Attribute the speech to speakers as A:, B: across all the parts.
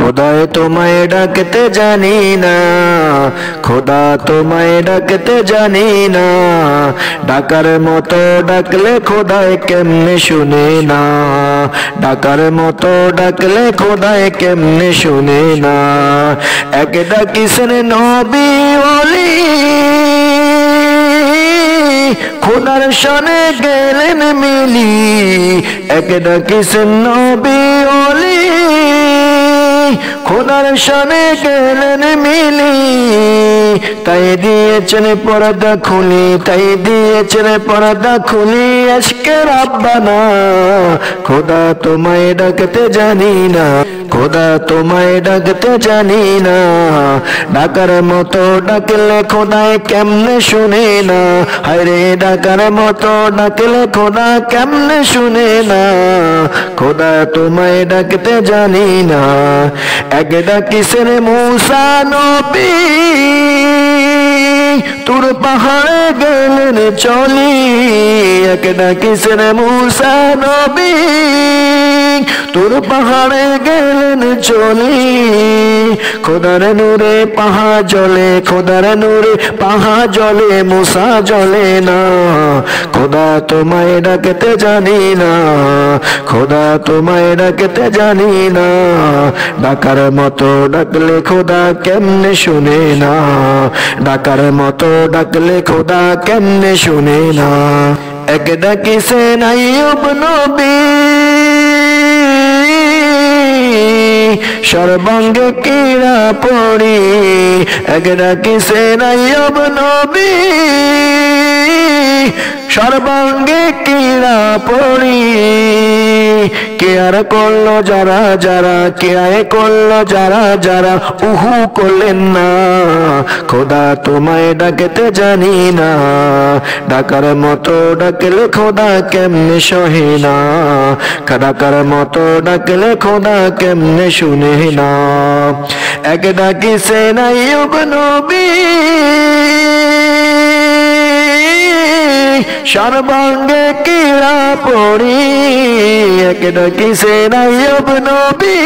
A: খোদায় তোমায় ডাকতে জানি না, খোদা তোমায় ডাকতে জানি না, ডাকার মতো ডাকলে খোদায় কেমনে শুনে না, ডাকার মতো ডাকলে খোদায় কেমনে শুনে না। এক ডাকিছেন নবী ওলি, খোদার শানে গেলেন মিলি, এক ডাকিছেন নবী ওলি, খোদার শানে গেলেন মিলি, তাই দিয়েছেন পর্দা খুলি, তাই দিয়েছেন পর্দা খুলি, আজকে রাব্বানা। খোদা তোমায় ডাকতে জানি না, খোদা তোমায় ডাকতে জানি না, ডাকার মতো ডাকলে খোদায় কেমনে শুনে না, হায়রে ডাকার মতো ডাকলে খোদা কেমনে শুনে না, খোদা তোমায় ডাকতে জানি না। এক ডাকিছেন মূসা নবী, তুর পাহাড়ে গেলেন চলি, এক ডাকিছেন মূসা নবী, তুর পাহাড়ে গেলেন চলি, খোদার নূরে পাহাড় জ্বলে, খোদার নূরে পাহাড় জ্বলে, মূসা জ্বলে না, খোদা তোমায় ডাকতে জানি না, খোদা তোমায় ডাকতে জানি না, ডাকার মতো ডাকলে খোদা কেমনে শুনে না, ডাকার মতো ডাকলে খোদা কেমনে শুনে না। এক ডাকিছেন আইয়ুব নবী, সর্বাঙ্গে কিরা পড়ি, এক ডাকিছেন আইয়ুব নবী, সর্বাঙ্গে কিরা পড়ি, কেয়ার করলো যারা যারা, কেয়ার করলো যারা যারা, উহু করলেন না, খোদা তোমায় ডাকতে জানি না, ডাকার মতো ডাকলে খোদা কেমনে সহে না, ডাকার মতো ডাকলে খোদা কেমনে শুনে না। এক ডাকিছেন আইয়ুব নবী, সর্বাঙ্গে কিরা পড়ি, এক ডাকিছেন আইয়ুব নবী,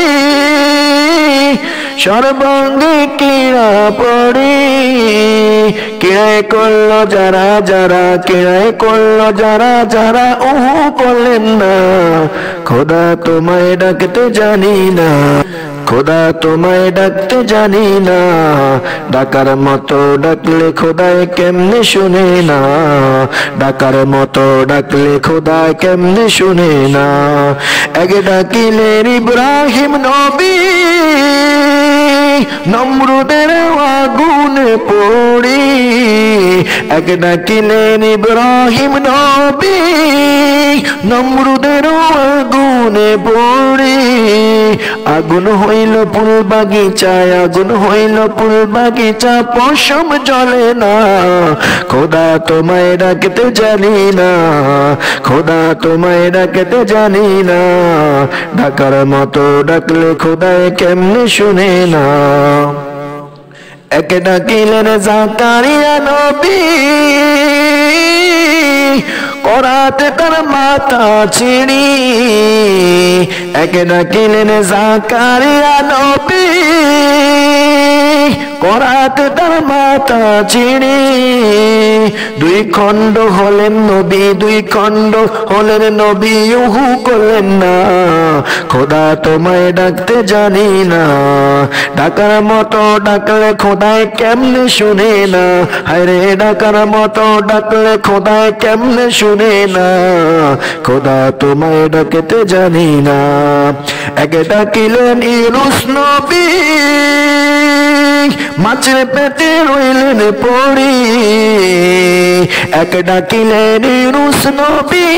A: সর্বাঙ্গে কিরা পড়ি, কিরায় করলো যারা যারা, কিরায় করলো যারা যারা, উহু করলেন না, খোদা তোমায় ডাকতে জানি না, খোদা তোমায় ডাকতে জানি না, ডাকার মতো ডাকলে খোদায় কেমনে শুনে না, ডাকার মতো ডাকলে খোদা কেমনে শুনে না। এক ডাকিলেন ইব্রাহিম নবী, নমরুদের আগুনে পড়ি, এক ডাকিলেন ইব্রাহিম নবী, নমরুদের আগুনে পড়ি, আগুন হইল ফুল বাগিচায়, আগুন হইল ফুল বাগিচা, পশম জ্বলে না, খোদা তোমায় ডাকতে জানি না, খোদা তোমায় ডাকতে জানি না, ডাকার মতো ডাকলে খোদায় কেমনে শুনে না। এক ডাকিলেন জাকারিয়া নবী, করাতে তার মাথা ছিঁড়ি, এক ডাকিলেন জাকারিয়া নবী, করাতে তার মাথা ছিঁড়ি, দুই খণ্ড হলেন নবী, দুই খণ্ড হলেন নবী, উহু করলেন না, খোদা তোমায় ডাকতে জানি না, ডাকার মতো ডাকলে খোদায় কেমনে শুনে না, হায়রে ডাকার মতো ডাকলে খোদায় কেমনে শুনে না, খোদা তোমায় ডাকতে জানি না। এক ডাকিলেন ইউনুস নবী, মাছের পেটে রইলেন পড়ি, এক ডাকিলেন ইউনুস নবী,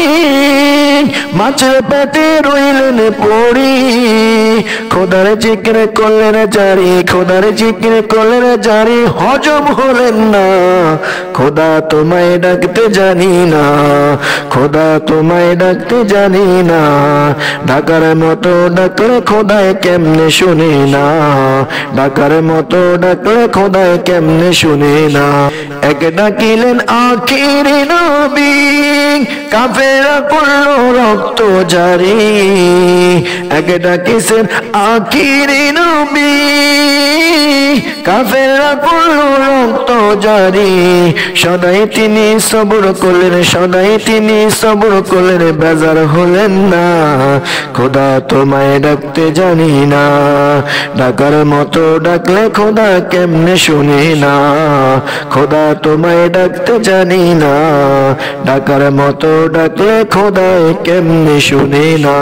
A: মাছের পেটে রইলেন পড়ি, খোদার জিকির করলেন জারি, খোদার জিকির করলেন জারি, হজম হলেন না, খোদা তোমায় ডাকতে জানি না, খোদা তোমায় ডাকতে জানি না, ডাকার মতো ডাকলে খোদায় কেমনে শুনে না, ডাকার মতো ডাকলে খোদায় কেমনে শুনে না। এক ডাকিলেন আখিরি নবী, কাফেরা করলো রক্ত জারি এক ডাকিছেন আখিরি নবী কাফেররা করলো রক্ত জারি সদাই তিনি সবর করলেন সদাই তিনি সবর করলেন বেজার হলেন না খোদা তোমায় ডাকতে জানি না ডাকার মতো ডাকলে খোদা কেমনে শুনি না খোদা তোমায় ডাকতে জানি না ডাকার মতো ডাকলে খোদা কেমনে শুনি না।